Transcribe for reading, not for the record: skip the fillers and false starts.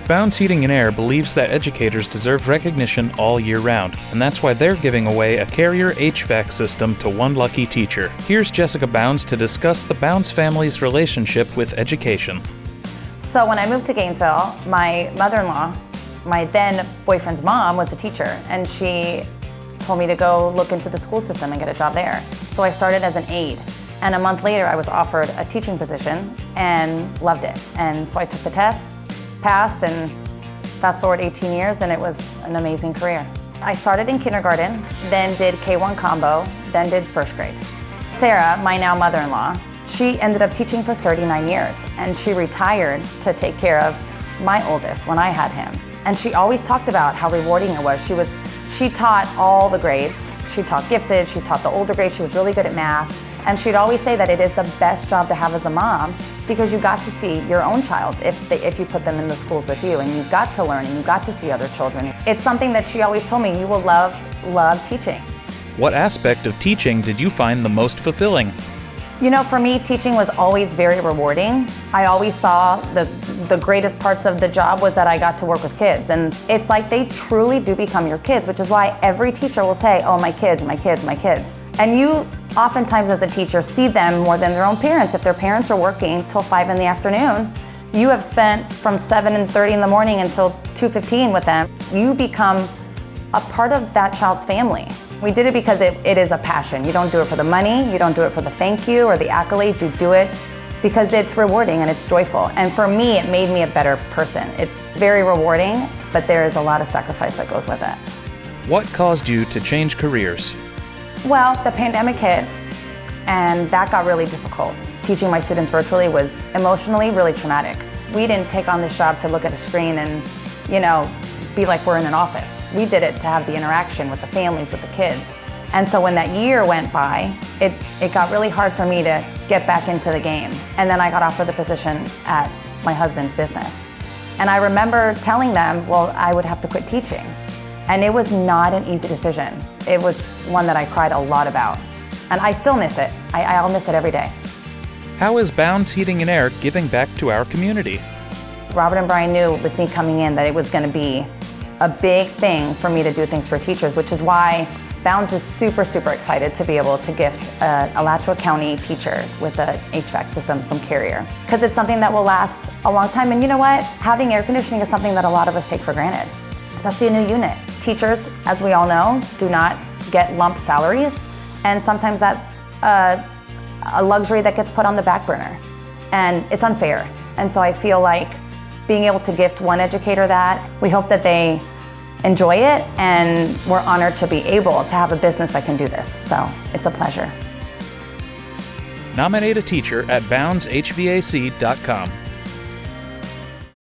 Bounds Heating and Air believes that educators deserve recognition all year round, and that's why they're giving away a Carrier HVAC system to one lucky teacher. Here's Jessica Bounds to discuss the Bounds family's relationship with education. So when I moved to Gainesville, my mother-in-law, my then boyfriend's mom, was a teacher, and she told me to go look into the school system and get a job there. So I started as an aide, and a month later I was offered a teaching position and loved it. And so I took the tests, passed, and fast forward 18 years, and it was an amazing career. I started in kindergarten, then did K-1 combo, then did first grade. Sarah, my now mother-in-law, she ended up teaching for 39 years, and she retired to take care of my oldest when I had him. And she always talked about how rewarding it was. She taught all the grades. She taught gifted, she taught the older grades, she was really good at math. And she'd always say that it is the best job to have as a mom because you got to see your own child if you put them in the schools with you, and you got to learn and you got to see other children. It's something that she always told me, you will love teaching. What aspect of teaching did you find the most fulfilling? You know, for me, teaching was always very rewarding. I always saw the greatest parts of the job was that I got to work with kids. And it's like they truly do become your kids, which is why every teacher will say, oh, my kids, my kids, my kids. And you oftentimes as a teacher see them more than their own parents. If their parents are working till 5 in the afternoon, you have spent from 7:30 in the morning until 2:15 with them. You become a part of that child's family. We did it because it is a passion. You don't do it for the money, you don't do it for the thank you or the accolades, you do it because it's rewarding and it's joyful. And for me, it made me a better person. It's very rewarding, but there is a lot of sacrifice that goes with it. What caused you to change careers? Well, the pandemic hit, and that got really difficult. Teaching my students virtually was emotionally really traumatic. We didn't take on this job to look at a screen and, be like we're in an office. We did it to have the interaction with the families, with the kids. And so when that year went by, it got really hard for me to get back into the game. And then I got offered the position at my husband's business. And I remember telling them, well, I would have to quit teaching. And it was not an easy decision. It was one that I cried a lot about. And I still miss it. I'll miss it every day. How is Bounds Heating and Air giving back to our community? Robert and Brian knew with me coming in that it was going to be a big thing for me to do things for teachers, which is why Bounds is super, super excited to be able to gift a Alachua County teacher with an HVAC system from Carrier. Because it's something that will last a long time. And you know what? Having air conditioning is something that a lot of us take for granted, especially a new unit. Teachers, as we all know, do not get lump salaries. And sometimes that's a luxury that gets put on the back burner. And it's unfair. And so I feel like being able to gift one educator that, we hope that they enjoy it, and we're honored to be able to have a business that can do this. So it's a pleasure. Nominate a teacher at BoundsHVAC.com.